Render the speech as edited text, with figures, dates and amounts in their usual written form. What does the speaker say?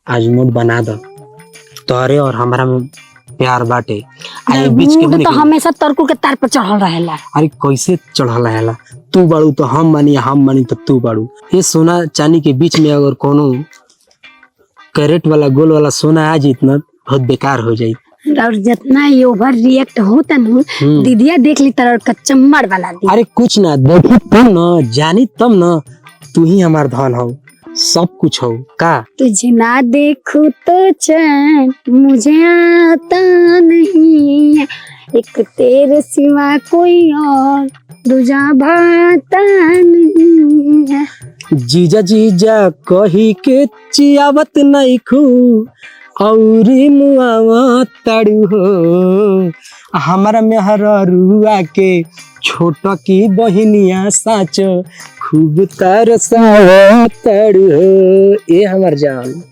आज मूड बना दो, तोहरे और हमारा में प्यार बाटे। आई बीच के मूड तो हमेशा तरकुल के तार पर चढ़ल रहेला। अरे कैसे चढ़ल रहेला? तू बाड़ू तो हम मानी तो तू बाड़ू। ये सोना चांदी के बीच में अगर कोनो कैरेट वाला गोल वाला सोना आ जाइत ना, बहुत बेकार हो जाई। और जितना ये ओवर रिएक्ट होता ना, दीदिया देख ली तरह का चम्मड़ वाला दी। अरे कुछ ना देखी तुम ना, जानी तब ना, तू ही हमार धन हो, सब कुछ हो का। तुझे ना देखूं तो चैन मुझे आता नहीं, एक तेरे सिवा कोई और दूजा भाता नहीं है। जीजा जीजा कही के चियावत नहीं खू औरी मुआवा ताड़ू हो, हमारा मेहरुआ के छोट की बहिनिया साच खूब तरसावा ताड़ू हो। ए हमार जान।